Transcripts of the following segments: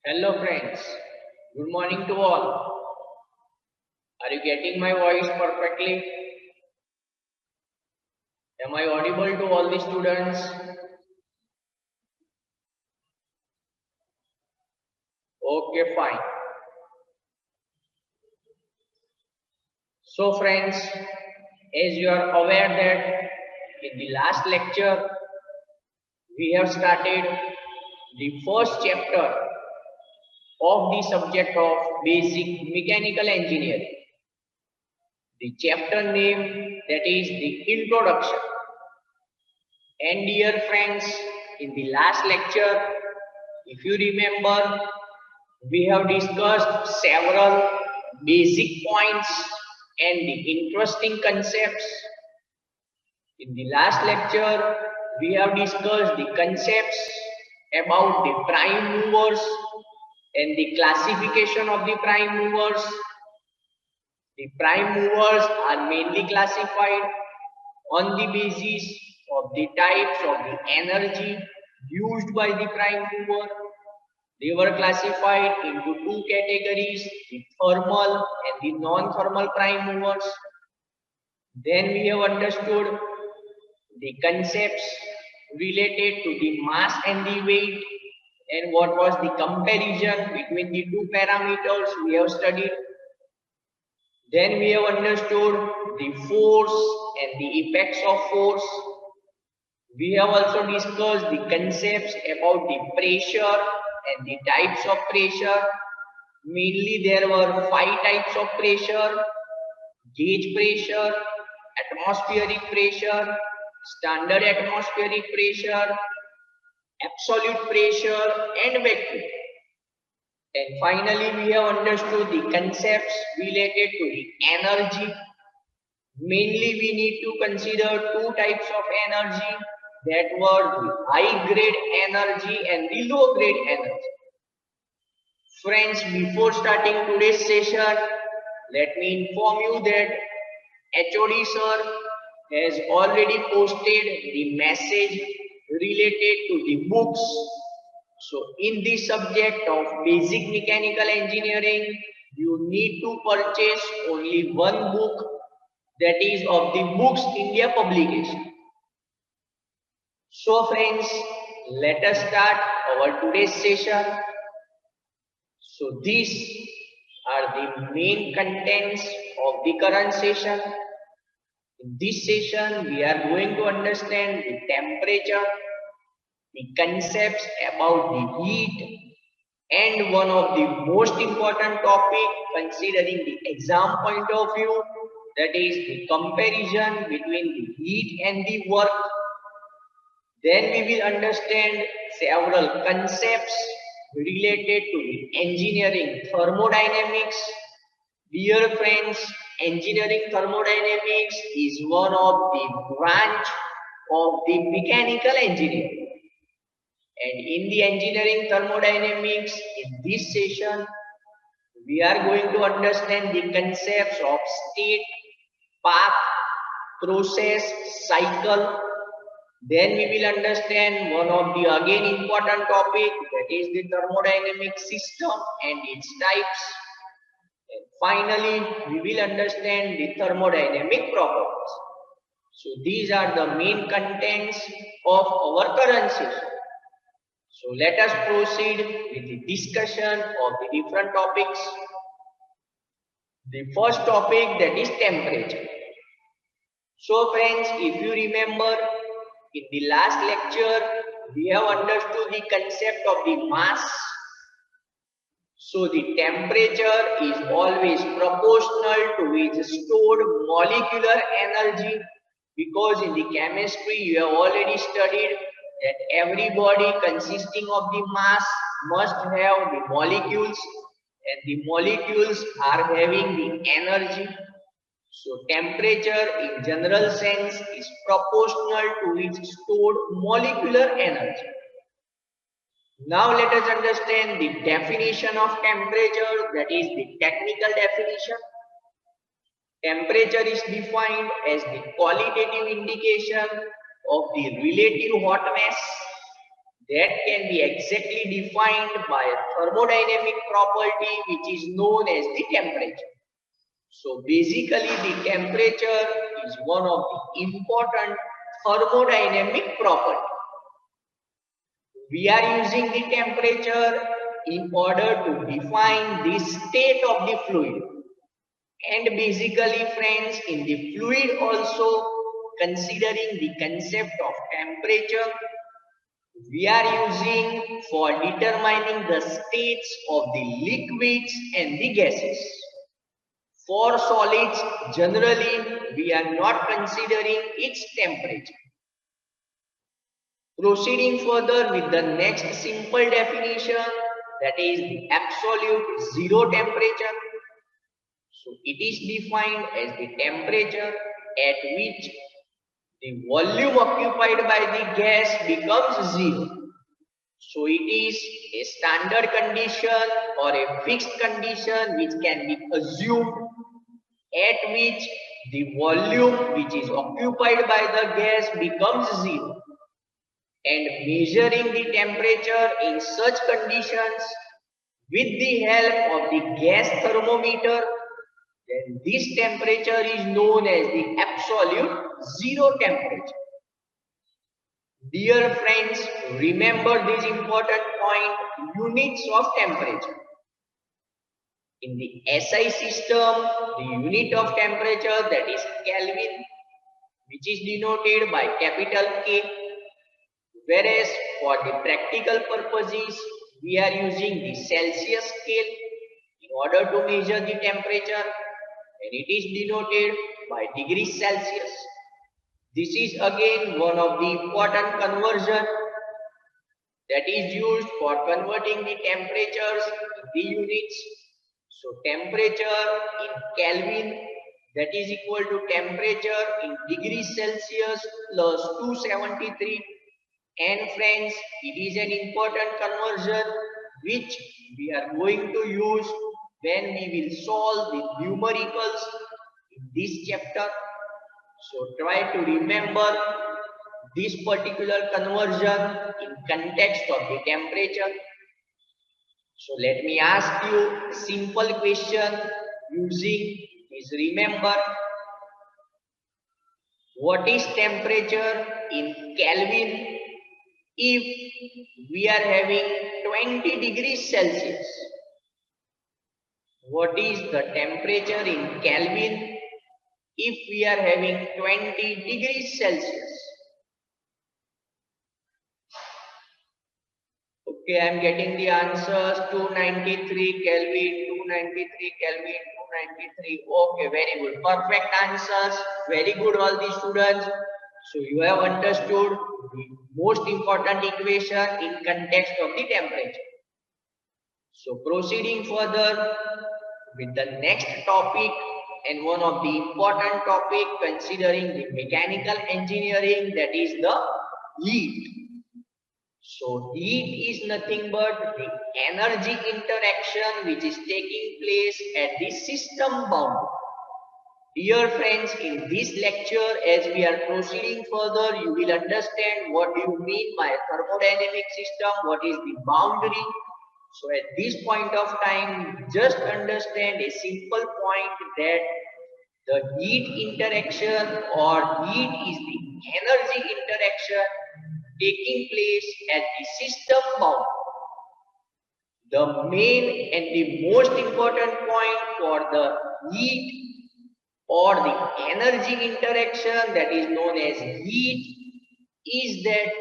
Hello friends, good morning to all. Are you getting my voice perfectly? Am I audible to all the students? Okay, fine. So friends, as you are aware that in the last lecture, we have started the first chapter of the subject of basic mechanical engineering. The chapter name that is the introduction. And dear friends, in the last lecture, if you remember, we have discussed several basic points and the interesting concepts. In the last lecture, we have discussed the concepts about the prime movers and the classification of the prime movers. The prime movers are mainly classified on the basis of the types of the energy used by the prime mover. They were classified into two categories, the thermal and the non-thermal prime movers. Then we have understood the concepts related to the mass and the weight and what was the comparison between the two parameters we have studied. Then we have understood the force and the effects of force. We have also discussed the concepts about the pressure and the types of pressure. Mainly there were 5 types of pressure: gauge pressure, atmospheric pressure, standard atmospheric pressure, absolute pressure and vacuum. And finally we have understood the concepts related to the energy. Mainly we need to consider 2 types of energy, that were the high grade energy and the low grade energy. Friends, before starting today's session, let me inform you that HOD sir has already posted the message related to the books. So in the subject of basic mechanical engineering, you need to purchase only one book, that is of the Books India publication. So friends, let us start our today's session. So these are the main contents of the current session. In this session, we are going to understand the temperature, the concepts about the heat, and one of the most important topic considering the exam point of view, that is the comparison between the heat and the work. Then we will understand several concepts related to the engineering thermodynamics. Dear friends, engineering thermodynamics is one of the branch of the mechanical engineering. And in the engineering thermodynamics, in this session, we are going to understand the concepts of state, path, process, cycle. Then we will understand one of the again important topic, that is the thermodynamic system and its types. And finally, we will understand the thermodynamic properties. So these are the main contents of our current session. So let us proceed with the discussion of the different topics. The first topic, that is temperature. So friends, if you remember, in the last lecture, we have understood the concept of the mass. So the temperature is always proportional to its stored molecular energy, because in the chemistry you have already studied that every body consisting of the mass must have the molecules, and the molecules are having the energy. So temperature in general sense is proportional to its stored molecular energy. Now let us understand the definition of temperature, that is the technical definition. Temperature is defined as the qualitative indication of the relative hotness, that can be exactly defined by a thermodynamic property which is known as the temperature. So basically the temperature is one of the important thermodynamic property. We are using the temperature in order to define the state of the fluid. And basically friends, in the fluid also, considering the concept of temperature, we are using for determining the states of the liquids and the gases. For solids, generally, we are not considering its temperature. Proceeding further with the next simple definition, that is the absolute zero temperature. So it is defined as the temperature at which the volume occupied by the gas becomes zero. So it is a standard condition or a fixed condition which can be assumed at which the volume which is occupied by the gas becomes zero. And measuring the temperature in such conditions with the help of the gas thermometer, then this temperature is known as the absolute zero temperature. Dear friends, remember this important point, units of temperature. In the SI system, the unit of temperature, that is Kelvin, which is denoted by capital K. Whereas for the practical purposes, we are using the Celsius scale in order to measure the temperature, and it is denoted by degrees Celsius. This is again one of the important conversion that is used for converting the temperatures in the units. So temperature in Kelvin, that is equal to temperature in degrees Celsius plus 273. And friends, it is an important conversion which we are going to use when we will solve the numericals in this chapter. So try to remember this particular conversion in context of the temperature. So let me ask you a simple question using this. Remember, what is temperature in Kelvin if we are having 20 degrees Celsius? What is the temperature in Kelvin if we are having 20 degrees Celsius? Okay, I am getting the answers. 293 Kelvin, 293 Kelvin, 293. Okay, very good. Perfect answers. Very good, all the students. So you have understood the most important equation in context of the temperature. So proceeding further with the next topic, and one of the important topic considering the mechanical engineering, that is the heat. So heat is nothing but the energy interaction which is taking place at the system boundary. Dear friends, in this lecture, as we are proceeding further, you will understand what do you mean by thermodynamic system, what is the boundary. So at this point of time, just understand a simple point that the heat interaction or heat is the energy interaction taking place at the system boundary. The main and the most important point for the heat or the energy interaction, that is known as heat, is that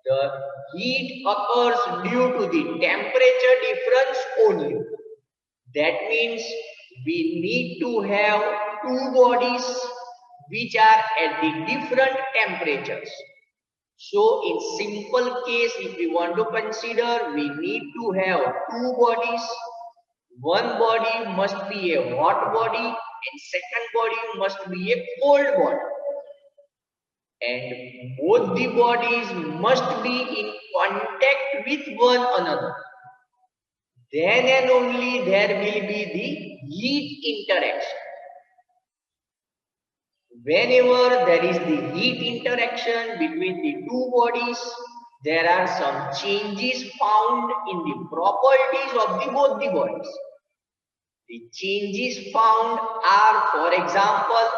the heat occurs due to the temperature difference only. That means we need to have two bodies which are at the different temperatures. So in simple case, if we want to consider, we need to have two bodies. One body must be a hot body and second body must be a cold body. And both the bodies must be in contact with one another. Then and only there will be the heat interaction. Whenever there is the heat interaction between the two bodies, there are some changes found in the properties of the both the bodies. The changes found are, for example,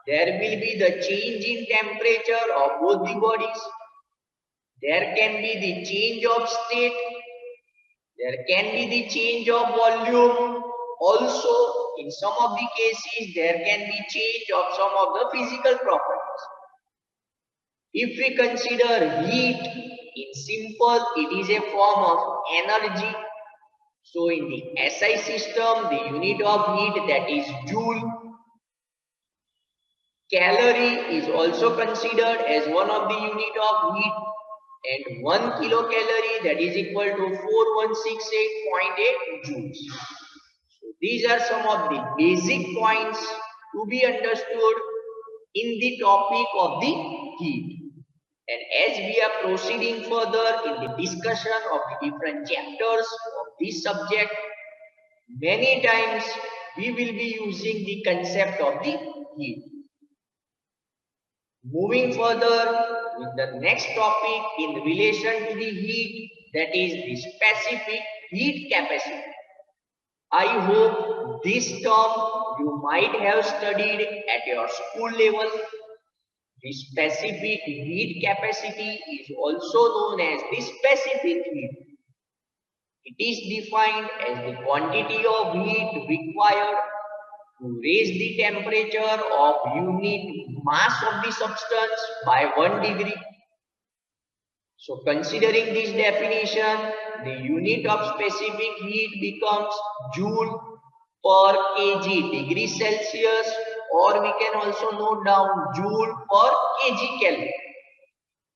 there will be the change in temperature of both the bodies. There can be the change of state. There can be the change of volume. Also, in some of the cases, there can be change of some of the physical properties. If we consider heat, in simple, it is a form of energy. So in the SI system, the unit of heat, that is joule. Calorie is also considered as one of the unit of heat, and 1 kilocalorie, that is equal to 4168.8 joules. So these are some of the basic points to be understood in the topic of the heat. And as we are proceeding further in the discussion of the different chapters of this subject, many times we will be using the concept of the heat. Moving further with the next topic in relation to the heat, that is the specific heat capacity. I hope this term you might have studied at your school level. The specific heat capacity is also known as the specific heat. It is defined as the quantity of heat required to raise the temperature of unit mass of the substance by 1 degree. So considering this definition, the unit of specific heat becomes joule per kg degree Celsius, or we can also note down joule per kg Kelvin.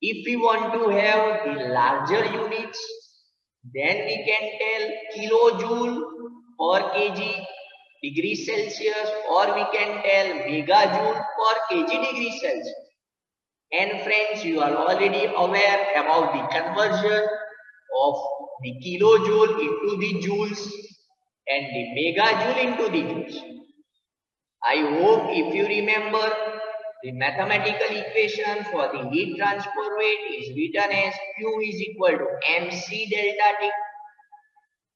If we want to have the larger units, then we can tell kilojoule per kg degree Celsius, or we can tell megajoule per kg degree Celsius. And friends, you are already aware about the conversion of the kilojoule into the joules and the megajoule into the joules. I hope if you remember, the mathematical equation for the heat transfer rate is written as Q is equal to mc delta T.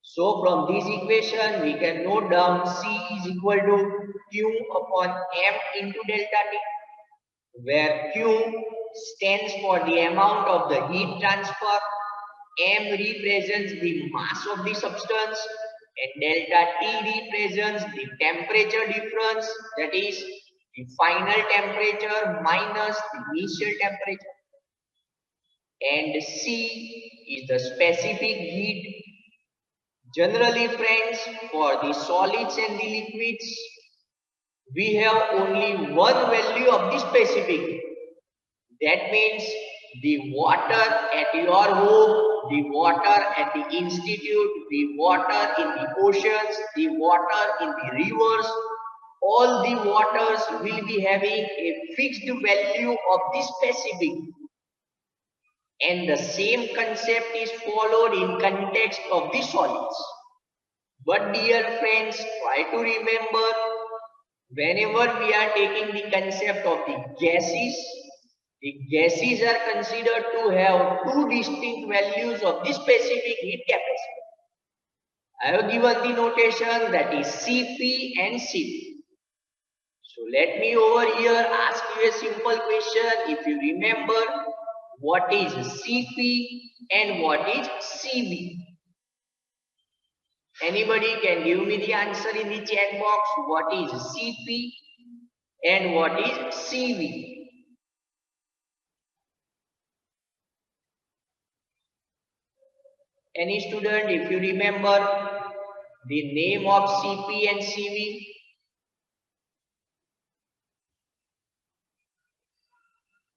So from this equation, we can note down C is equal to Q upon M into delta T, where Q stands for the amount of the heat transfer, M represents the mass of the substance, and delta T represents the temperature difference, that is the final temperature minus the initial temperature. And C is the specific heat. Generally, friends, for the solids and the liquids, we have only one value of the specific heat. That means the water at your home, the water at the institute, the water in the oceans, the water in the rivers, all the waters will be having a fixed value of the specific. And the same concept is followed in context of the solids. But dear friends, try to remember, whenever we are taking the concept of the gases are considered to have two distinct values of the specific heat capacity. I have given the notation, that is Cp and Cv. So let me over here ask you a simple question. If you remember, what is Cp and what is Cv? Anybody can give me the answer in the chat box. What is Cp and what is Cv? Any student, if you remember the name of Cp and Cv?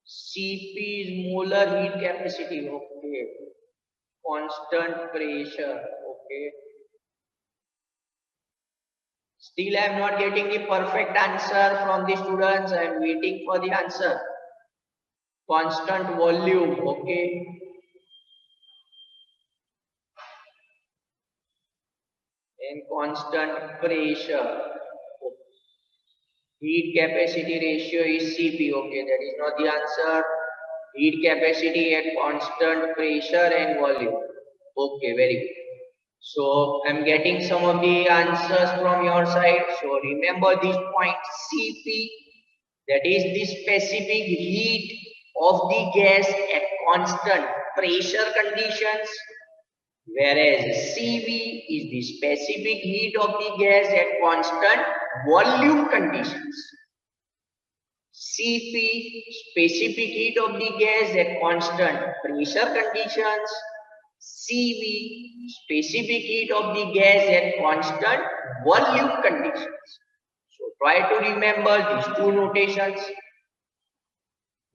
Cp is molar heat capacity, okay. Constant pressure, okay. Still I am not getting the perfect answer from the students. I am waiting for the answer. Constant volume, okay. And constant pressure. Heat capacity ratio is Cp, okay. That is not the answer. Heat capacity at constant pressure and volume. Okay, very good. So I'm getting some of the answers from your side. So remember this point Cp, that is the specific heat of the gas at constant pressure conditions, whereas Cv is the specific heat of the gas at constant volume conditions. Cp, specific heat of the gas at constant pressure conditions. Cv, specific heat of the gas at constant volume conditions. So try to remember these two notations.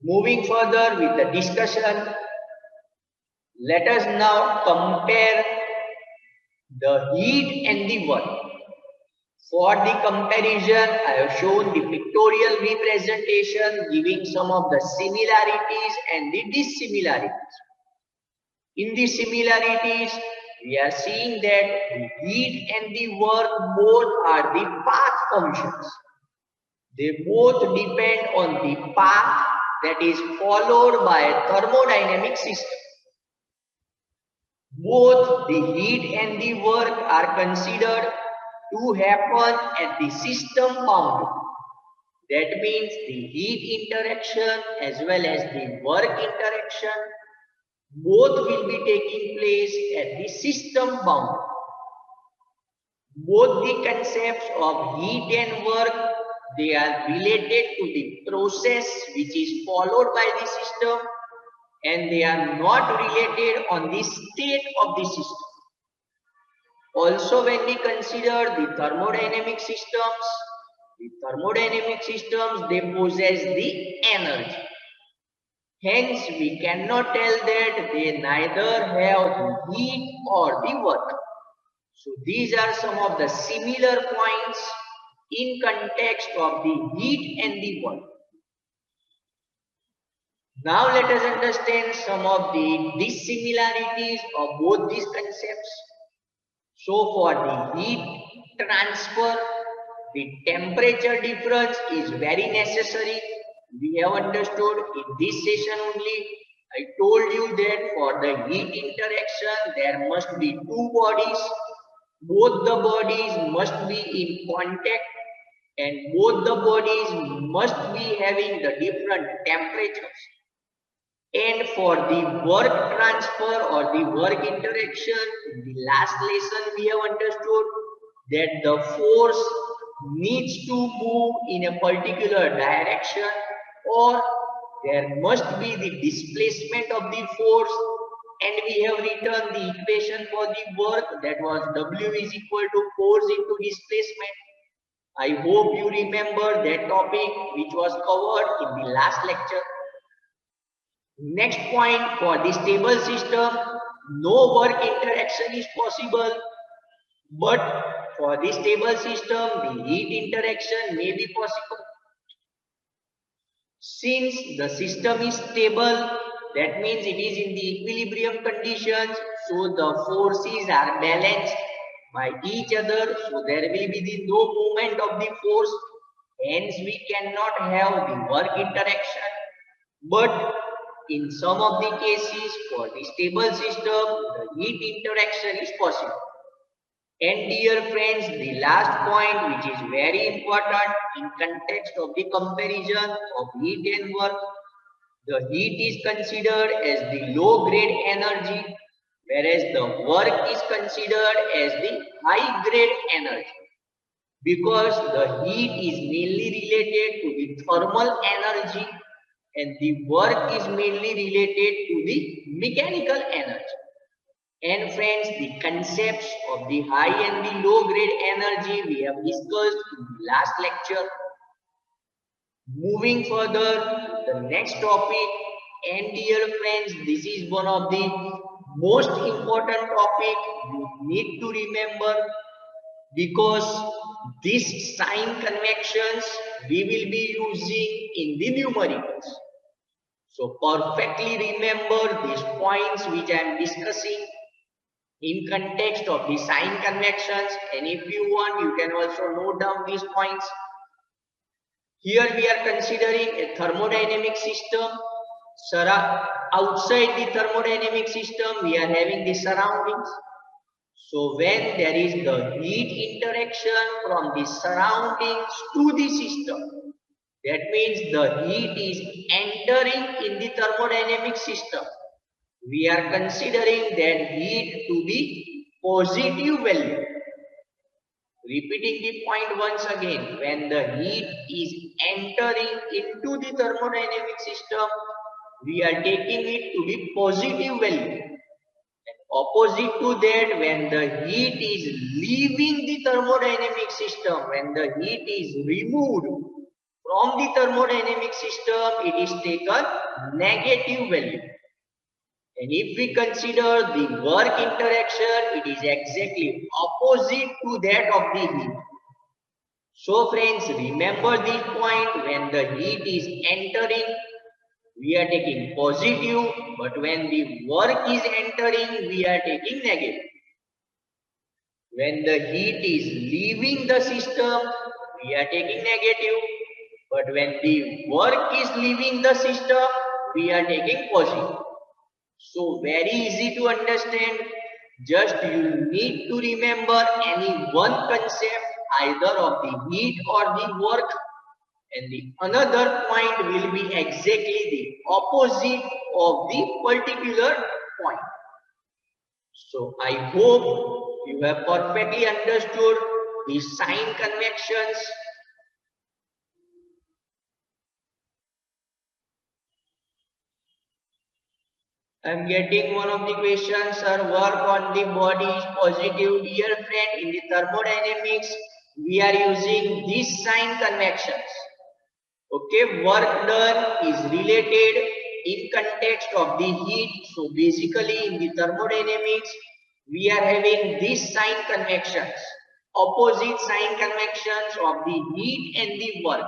Moving further with the discussion, let us now compare the heat and the work. For the comparison, I have shown the pictorial representation giving some of the similarities and the dissimilarities. In the similarities, we are seeing that the heat and the work both are the path functions. They both depend on the path that is followed by a thermodynamic system. Both the heat and the work are considered to happen at the system boundary. That means the heat interaction as well as the work interaction, both will be taking place at the system boundary. Both the concepts of heat and work, they are related to the process which is followed by the system, and they are not related on the state of the system. Also, when we consider the thermodynamic systems, they possess the energy. Hence, we cannot tell that they neither have the heat or the work. So, these are some of the similar points in context of the heat and the work. Now, let us understand some of the dissimilarities of both these concepts. So, for the heat transfer, the temperature difference is very necessary. We have understood in this session only. I told you that for the heat interaction, there must be two bodies. Both the bodies must be in contact, and both the bodies must be having the different temperatures. And for the work transfer or the work interaction, in the last lesson we have understood that the force needs to move in a particular direction, or there must be the displacement of the force, and we have written the equation for the work, that was W is equal to force into displacement. I hope you remember that topic which was covered in the last lecture. Next point, for the stable system, no work interaction is possible, but for the stable system, the heat interaction may be possible. Since the system is stable, that means it is in the equilibrium conditions, so the forces are balanced by each other, so there will be no movement of the force, hence we cannot have the work interaction. But in some of the cases, for the stable system, the heat interaction is possible. And dear friends, the last point which is very important in context of the comparison of heat and work, the heat is considered as the low grade energy, whereas the work is considered as the high grade energy. Because the heat is mainly related to the thermal energy and the work is mainly related to the mechanical energy. And friends, the concepts of the high and the low grade energy we have discussed in the last lecture. Moving further, the next topic, and dear friends, this is one of the most important topic you need to remember, because these sign conventions we will be using in the numericals. So perfectly remember these points which I am discussing in context of the sign conventions, and if you want you can also note down these points. Here we are considering a thermodynamic system, outside the thermodynamic system, we are having the surroundings. So when there is the heat interaction from the surroundings to the system, that means the heat is entering in the thermodynamic system. We are considering that heat to be positive value. Repeating the point once again, when the heat is entering into the thermodynamic system, we are taking it to be positive value. Opposite to that, when the heat is leaving the thermodynamic system, when the heat is removed from the thermodynamic system, it is taken negative value. And if we consider the work interaction, it is exactly opposite to that of the heat. So friends, remember this point, when the heat is entering, we are taking positive, but when the work is entering, we are taking negative. When the heat is leaving the system, we are taking negative, but when the work is leaving the system, we are taking positive. So very easy to understand. Just you need to remember any one concept, either of the heat or the work, and the another point will be exactly the opposite of the particular point. So I hope you have perfectly understood the sign conventions. I am getting one of the questions, sir. Work on the body is positive. Dear friend, in the thermodynamics, we are using these sign conventions. Okay, work done is related in context of the heat. So basically in the thermodynamics, we are having these sign conventions, opposite sign conventions of the heat and the work.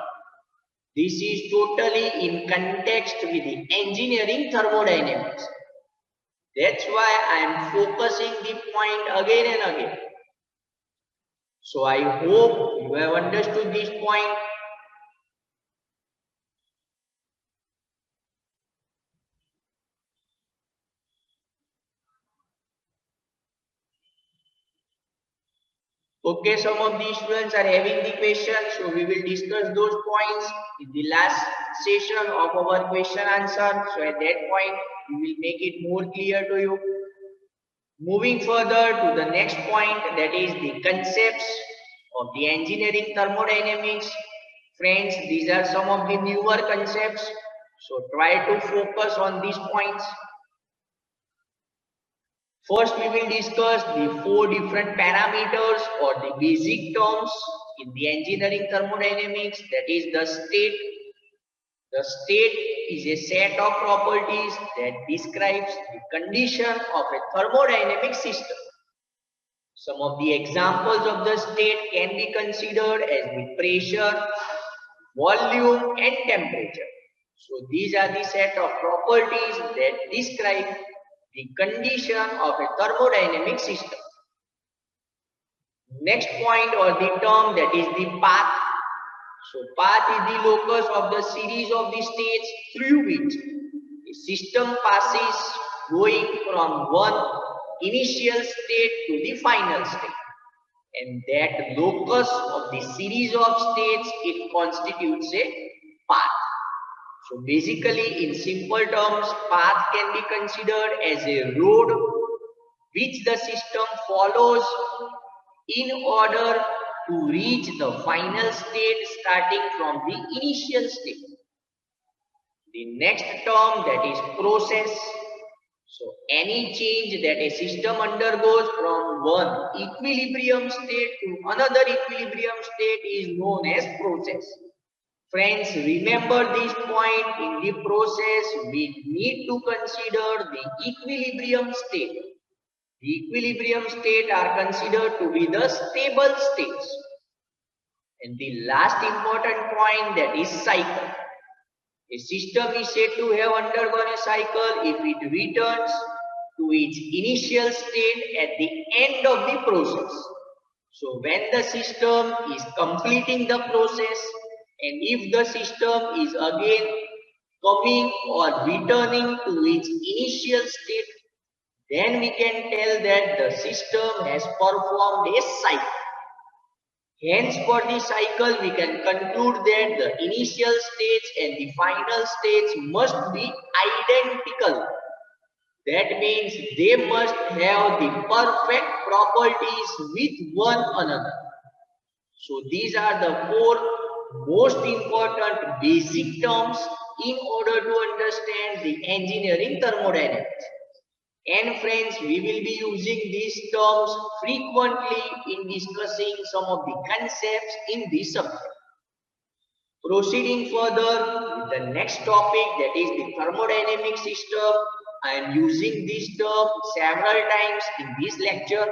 This is totally in context with the engineering thermodynamics. That's why I am focusing the point again and again. So I hope you have understood this point. Okay, some of the students are having the questions, so we will discuss those points in the last session of our question answer. So at that point, we will make it more clear to you. Moving further to the next point, that is the concepts of the engineering thermodynamics. Friends, these are some of the newer concepts, so try to focus on these points. First, we will discuss the 4 different parameters or the basic terms in the engineering thermodynamics, that is the state. The state is a set of properties that describes the condition of a thermodynamic system. Some of the examples of the state can be considered as the pressure, volume and temperature. So these are the set of properties that describe the condition of a thermodynamic system. Next point or the term, that is the path. So path is the locus of the series of the states through which a system passes, going from one initial state to the final state. And that locus of the series of states, it constitutes a path. So basically, in simple terms, path can be considered as a road which the system follows in order to reach the final state starting from the initial state. The next term, that is process. So any change that a system undergoes from one equilibrium state to another equilibrium state is known as process. Friends, remember this point. In the process, we need to consider the equilibrium state. The equilibrium state are considered to be the stable states. And the last important point, that is cycle. A system is said to have undergone a cycle if it returns to its initial state at the end of the process. So when the system is completing the process, and if the system is again coming or returning to its initial state, then we can tell that the system has performed a cycle. Hence, for the cycle, we can conclude that the initial states and the final states must be identical. That means they must have the perfect properties with one another. So these are the four most important basic terms in order to understand the engineering thermodynamics. And friends, we will be using these terms frequently in discussing some of the concepts in this subject. Proceeding further with the next topic, that is the thermodynamic system. I am using this term several times in this lecture.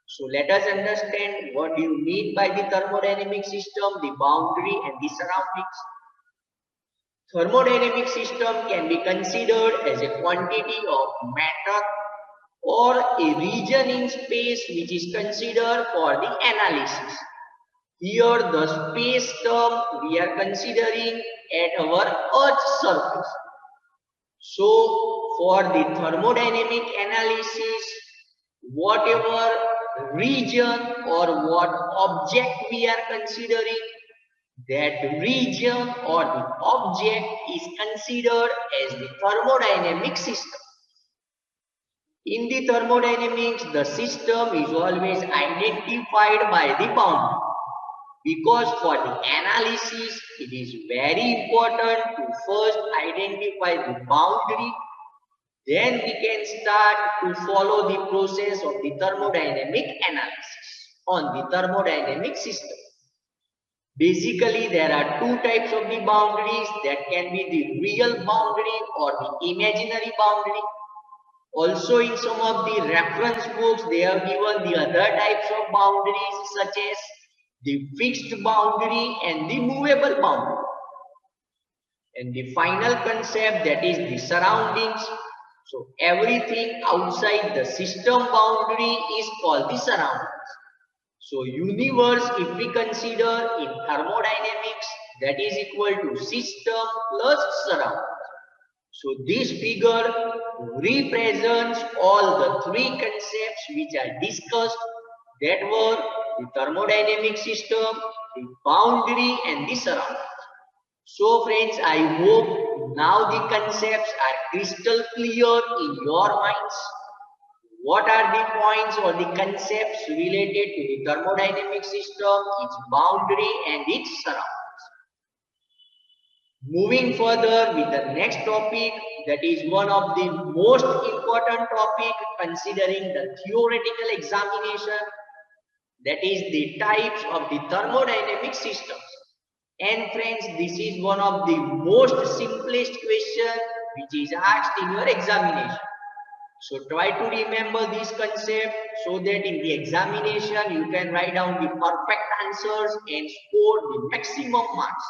So let us understand what do you mean by the thermodynamic system, the boundary and the surroundings. Thermodynamic system can be considered as a quantity of matter or a region in space which is considered for the analysis. Here the space term we are considering at our Earth's surface. So for the thermodynamic analysis, whatever region or what object we are considering, that region or the object is considered as the thermodynamic system. In the thermodynamics, the system is always identified by the boundary. Because for the analysis, it is very important to first identify the boundary. Then we can start to follow the process of the thermodynamic analysis on the thermodynamic system. Basically, there are two types of the boundaries. That can be the real boundary or the imaginary boundary. Also, in some of the reference books, they have given the other types of boundaries such as the fixed boundary and the movable boundary. And the final concept, that is the surroundings. So everything outside the system boundary is called the surroundings. So universe, if we consider in thermodynamics, that is equal to system plus surroundings. So this figure represents all the three concepts which are discussed, that were the thermodynamic system, the boundary and the surroundings. So friends, I hope now the concepts are crystal clear in your minds. What are the points or the concepts related to the thermodynamic system, its boundary and its surroundings? Moving further with the next topic, that is one of the most important topic considering the theoretical examination, that is the types of the thermodynamic systems. And friends, this is one of the most simplest question which is asked in your examination. So try to remember this concept so that in the examination you can write down the perfect answers and score the maximum marks.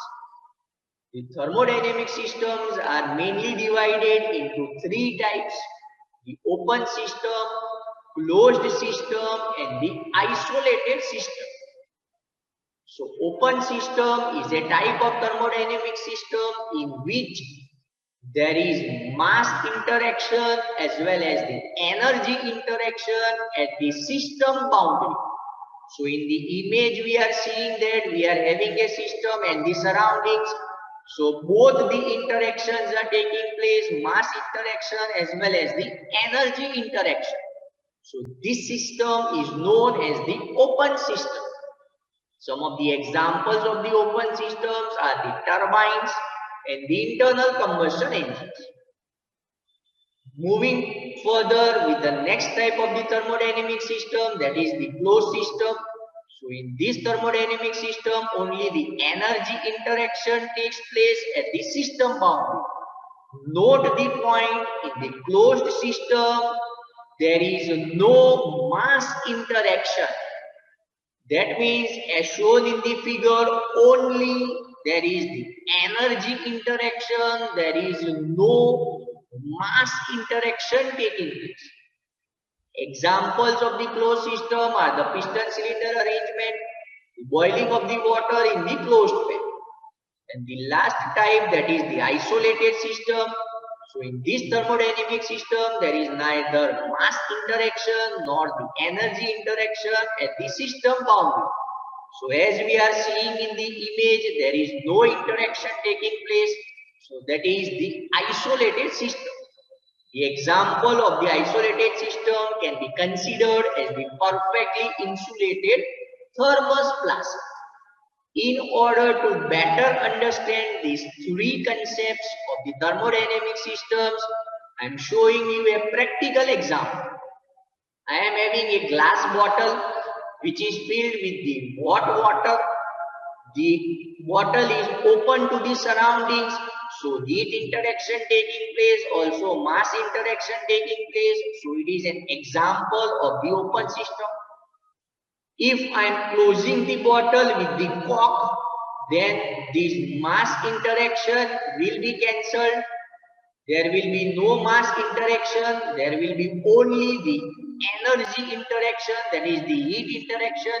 The thermodynamic systems are mainly divided into three types: the open system, closed system and the isolated system. So open system is a type of thermodynamic system in which there is mass interaction as well as the energy interaction at the system boundary. So in the image we are seeing that we are having a system and the surroundings. So both the interactions are taking place, mass interaction as well as the energy interaction. So this system is known as the open system. Some of the examples of the open systems are the turbines and the internal combustion engines. Moving further with the next type of the thermodynamic system, that is the closed system. So in this thermodynamic system, only the energy interaction takes place at the system boundary. Note the point, in the closed system, there is no mass interaction. That means, as shown in the figure, only there is the energy interaction, there is no mass interaction taking place. Examples of the closed system are the piston cylinder arrangement, the boiling of the water in the closed pan. And the last type, that is the isolated system. So in this thermodynamic system, there is neither mass interaction nor the energy interaction at the system boundary. So as we are seeing in the image, there is no interaction taking place. So that is the isolated system. The example of the isolated system can be considered as the perfectly insulated thermos flask. In order to better understand these three concepts of the thermodynamic systems, I am showing you a practical example. I am having a glass bottle which is filled with the hot water. The bottle is open to the surroundings, so heat interaction taking place, also mass interaction taking place. So it is an example of the open system. If I am closing the bottle with the cork, then this mass interaction will be cancelled. There will be no mass interaction. There will be only the energy interaction, that is the heat interaction.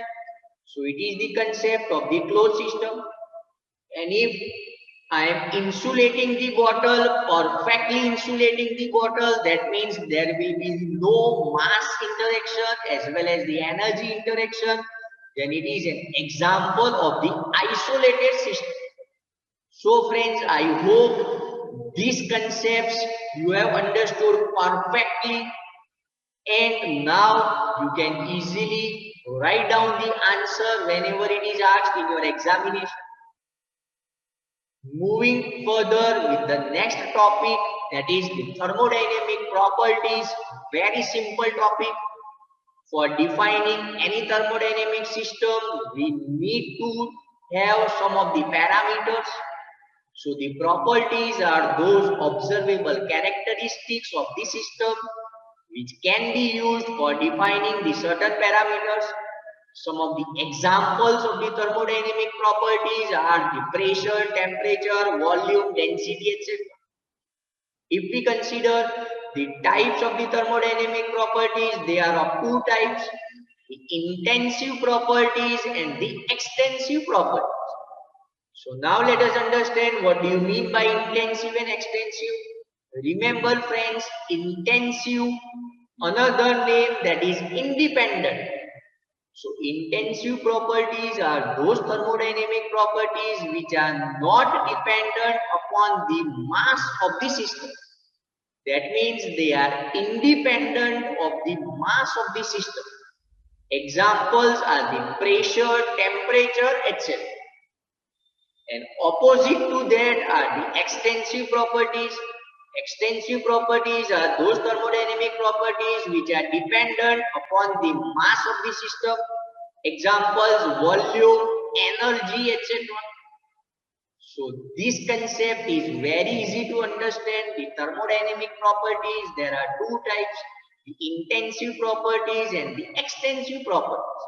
So it is the concept of the closed system. And if I am insulating the bottle, perfectly insulating the bottle, that means there will be no mass interaction as well as the energy interaction. Then it is an example of the isolated system. So friends, I hope these concepts you have understood perfectly, and now you can easily write down the answer whenever it is asked in your examination. Moving further with the next topic, that is the thermodynamic properties. Very simple topic. For defining any thermodynamic system, we need to have some of the parameters. So the properties are those observable characteristics of the system which can be used for defining the certain parameters. Some of the examples of the thermodynamic properties are the pressure, temperature, volume, density, etc. If we consider the types of the thermodynamic properties, they are of two types: the intensive properties and the extensive properties. So now let us understand what do you mean by intensive and extensive. Remember friends, intensive, another name that is independent. So intensive properties are those thermodynamic properties which are not dependent upon the mass of the system. That means they are independent of the mass of the system. Examples are the pressure, temperature, etc. And opposite to that are the extensive properties. Extensive properties are those thermodynamic properties which are dependent upon the mass of the system. Examples: volume, energy, etc. So this concept is very easy to understand. The thermodynamic properties, there are two types: the intensive properties and the extensive properties.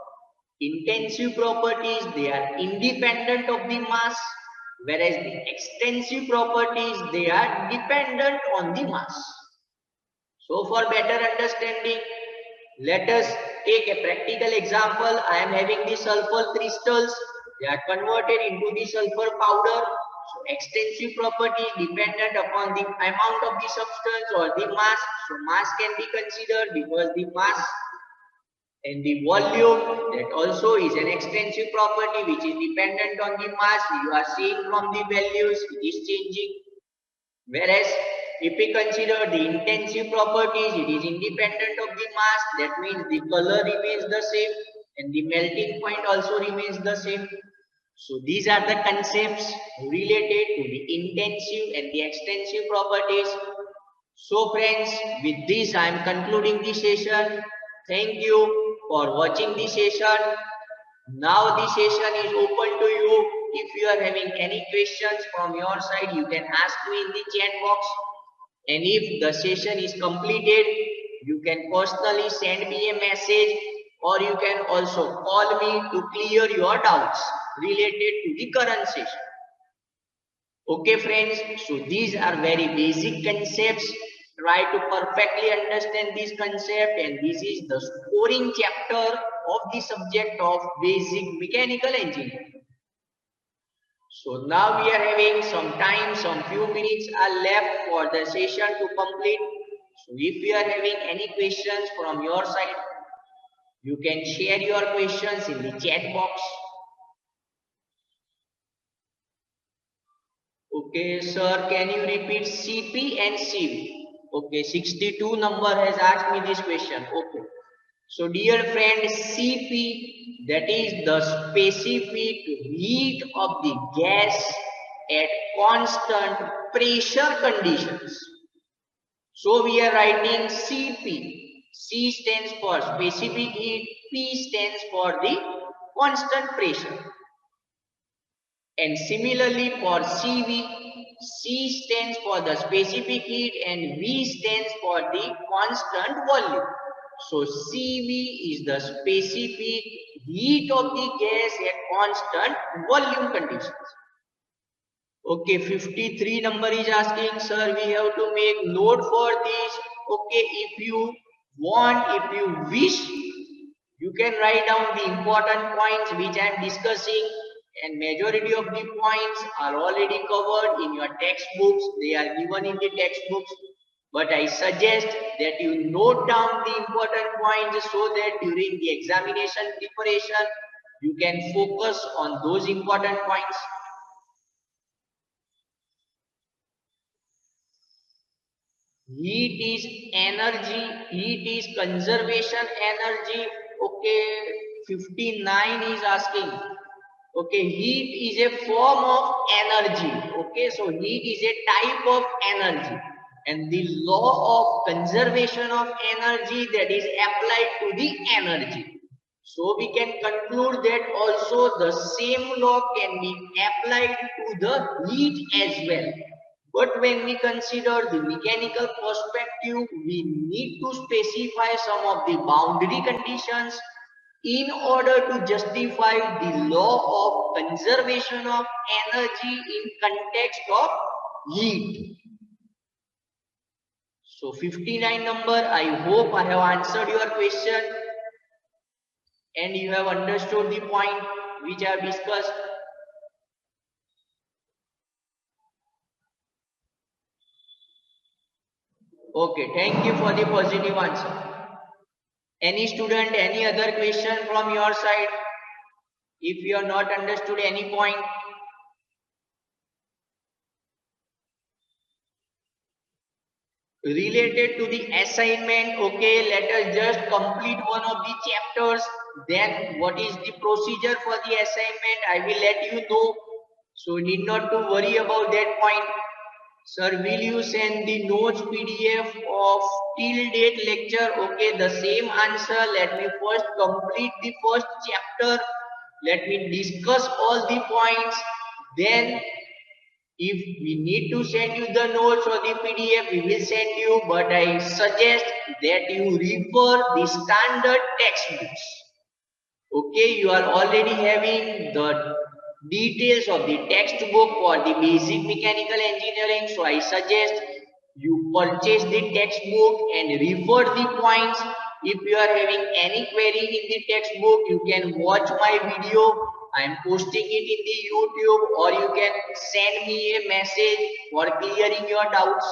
Intensive properties, they are independent of the mass, whereas the extensive properties, they are dependent on the mass. So for better understanding, let us take a practical example. I am having the sulfur crystals. They are converted into the sulfur powder. So extensive property dependent upon the amount of the substance or the mass. So mass can be considered because the mass and the volume, that also is an extensive property which is dependent on the mass. You are seeing from the values it is changing. Whereas if we consider the intensive properties, it is independent of the mass. That means the color remains the same and the melting point also remains the same. So these are the concepts related to the intensive and the extensive properties. So friends, with this I am concluding the session. Thank you for watching the session. Now the session is open to you. If you are having any questions from your side, you can ask me in the chat box. And if the session is completed, you can personally send me a message, or you can also call me to clear your doubts related to the current session. Okay friends, so these are very basic concepts. Try to perfectly understand this concept, and this is the scoring chapter of the subject of basic mechanical engineering. So now we are having some time, some few minutes are left for the session to complete. So if you are having any questions from your side, you can share your questions in the chat box. Okay, sir, can you repeat CP and CV? Okay, 62 number has asked me this question. Okay. So dear friend, CP, that is the specific heat of the gas at constant pressure conditions. So we are writing CP. C stands for specific heat, P stands for the constant pressure. And similarly for CV, C stands for the specific heat and V stands for the constant volume. So CV is the specific heat of the gas at constant volume conditions. Okay, 53 number is asking, sir, we have to make note for this. Okay, if you want, if you wish, you can write down the important points which I am discussing, and majority of the points are already covered in your textbooks. They are given in the textbooks. But I suggest that you note down the important points so that during the examination preparation, you can focus on those important points. Heat is energy, heat is conservation energy. Okay, 59 is asking. Okay, heat is a form of energy. Okay, so heat is a type of energy. And the law of conservation of energy that is applied to the energy. So we can conclude that also the same law can be applied to the heat as well. But when we consider the mechanical perspective, we need to specify some of the boundary conditions in order to justify the law of conservation of energy in context of heat. So 59 number, I hope I have answered your question and you have understood the point which I have discussed. Okay, thank you for the positive answer. Any student, any other question from your side? If you have not understood any point, related to the assignment, okay, let us just complete one of the chapters. Then what is the procedure for the assignment? I will let you know. So need not to worry about that point. Sir, will you send the notes PDF of till date lecture? Okay, the same answer. Let me first complete the first chapter. Let me discuss all the points. Then if we need to send you the notes or the PDF, we will send you. But I suggest that you refer the standard textbooks. Okay, you are already having the details of the textbook for the basic mechanical engineering. So I suggest you purchase the textbook and refer the points. If you are having any query in the textbook, you can watch my video. I am posting it in the YouTube, or you can send me a message for clearing your doubts.